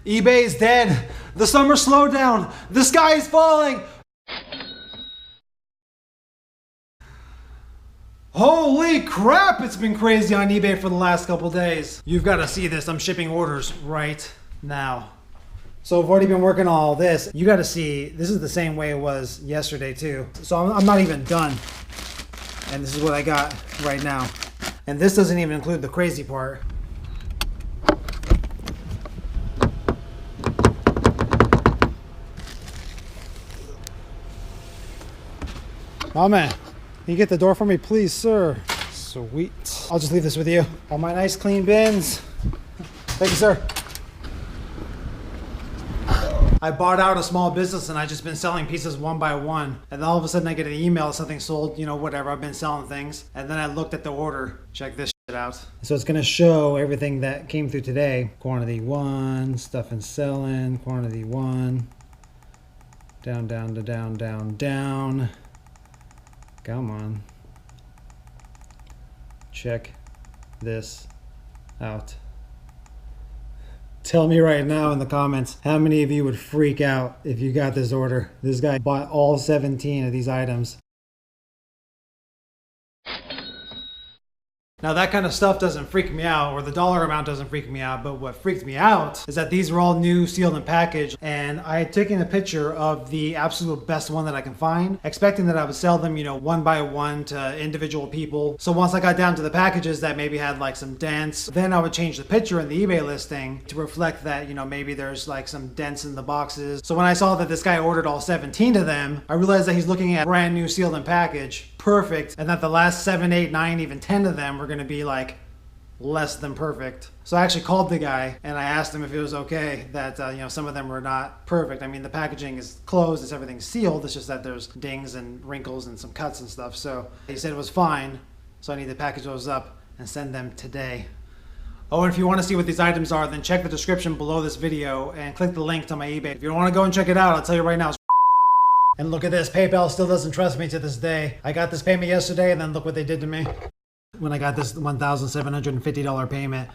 eBay is dead. The summer slowdown. The sky is falling. Holy crap, it's been crazy on eBay for the last couple days. You've got to see this. I'm shipping orders right now. So I've already been working on all this. You got to see, this is the same way it was yesterday too. So I'm not even done. And this is what I got right now. And this doesn't even include the crazy part. Oh man, can you get the door for me, please, sir? Sweet. I'll just leave this with you. All my nice clean bins. Thank you, sir. I bought out a small business and I've just been selling pieces one by one. And then all of a sudden I get an email, something sold, whatever. I've been selling things. And then I looked at the order. Check this shit out. So it's going to show everything that came through today. Quantity 1, stuff and selling, quantity 1. Down, down, to down, down, down. Come on. Check this out. Tell me right now in the comments how many of you would freak out if you got this order. This guy bought all 17 of these items. Now that kind of stuff doesn't freak me out, or the dollar amount doesn't freak me out, but what freaked me out is that these are all new, sealed and packaged, and I had taken a picture of the absolute best one that I can find, expecting that I would sell them, one by one to individual people. So once I got down to the packages that maybe had like some dents, then I would change the picture in the eBay listing to reflect that, maybe there's like some dents in the boxes. So when I saw that this guy ordered all 17 of them, I realized that he's looking at brand new, sealed and packaged, perfect, and that the last 7, 8, 9, even 10 of them were going to be like less than perfect. So I actually called the guy and I asked him if it was okay that some of them were not perfect. I mean, the packaging is closed, it's everything's sealed, it's just that there's dings and wrinkles and some cuts and stuff. So he said it was fine, so I need to package those up and send them today. Oh, and if you want to see what these items are, then check the description below this video and click the link to my eBay. If you don't want to go and check it out, I'll tell you right now, and look at this, PayPal still doesn't trust me to this day. I got this payment yesterday and then look what they did to me. When I got this $1,750 payment,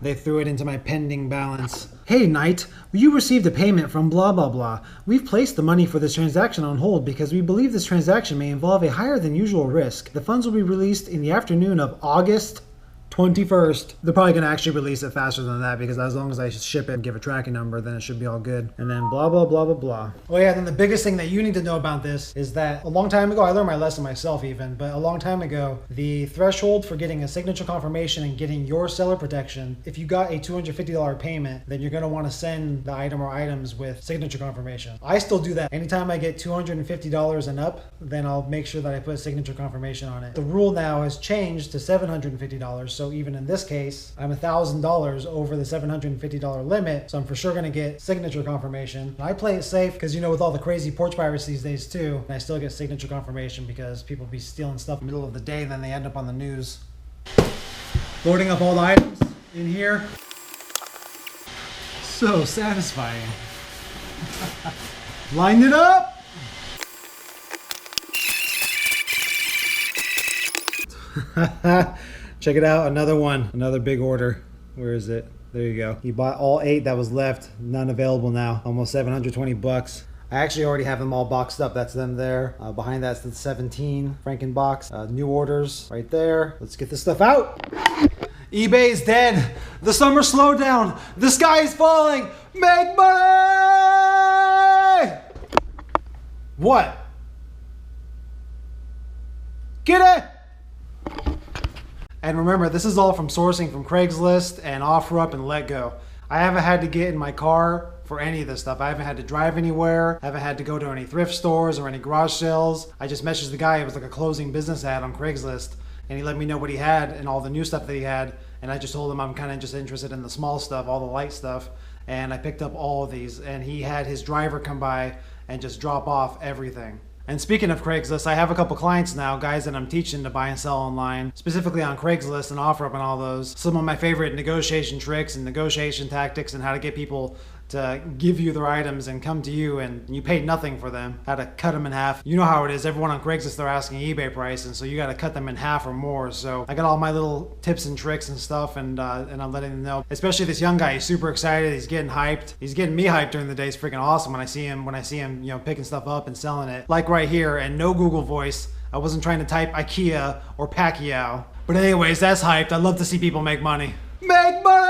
they threw it into my pending balance. Hey Knight, you received a payment from blah blah blah. We've placed the money for this transaction on hold because we believe this transaction may involve a higher than usual risk. The funds will be released in the afternoon of August 21st. They're probably going to actually release it faster than that because as long as I ship it and give a tracking number, then it should be all good. And then blah, blah, blah, blah, blah. Oh yeah, then the biggest thing that you need to know about this is that a long time ago, I learned my lesson myself even, but a long time ago, the threshold for getting a signature confirmation and getting your seller protection, if you got a $250 payment, then you're going to want to send the item or items with signature confirmation. I still do that. Anytime I get $250 and up, then I'll make sure that I put signature confirmation on it. The rule now has changed to $750. So even in this case, I'm $1,000 over the $750 limit, so I'm for sure going to get signature confirmation. I play it safe because, with all the crazy porch pirates these days too, and I still get signature confirmation because people be stealing stuff in the middle of the day and then they end up on the news. Loading up all the items in here. So satisfying. Line it up! Check it out, another one, another big order. Where is it? There you go. He bought all 8 that was left, none available now. Almost 720 bucks. I actually already have them all boxed up. That's them there. Behind that's the 17 Franken box. New orders right there. Let's get this stuff out. eBay is dead. The summer slowdown. The sky is falling. Make money! What? Get it! And remember, this is all from sourcing from Craigslist and OfferUp and LetGo. I haven't had to get in my car for any of this stuff. I haven't had to drive anywhere. I haven't had to go to any thrift stores or any garage sales. I just messaged the guy. It was like a closing business ad on Craigslist. And he let me know what he had and all the new stuff that he had. And I just told him I'm kind of just interested in the small stuff, all the light stuff. And I picked up all of these. And he had his driver come by and just drop off everything. And speaking of Craigslist, I have a couple clients now, guys that I'm teaching to buy and sell online, specifically on Craigslist and OfferUp and all those. Some of my favorite negotiation tricks and negotiation tactics and how to get people to give you their items and come to you, and you paid nothing for them. Had to cut them in half. You know how it is. Everyone on Craigslist, they're asking eBay price, and so you got to cut them in half or more. So I got all my little tips and tricks and stuff, and I'm letting them know. Especially this young guy, he's super excited. He's getting hyped. He's getting me hyped during the day. It's freaking awesome when I see him. You know, picking stuff up and selling it. Like right here, and no Google voice. I wasn't trying to type IKEA or Pacquiao. But anyways, that's hyped. I love to see people make money. Make money!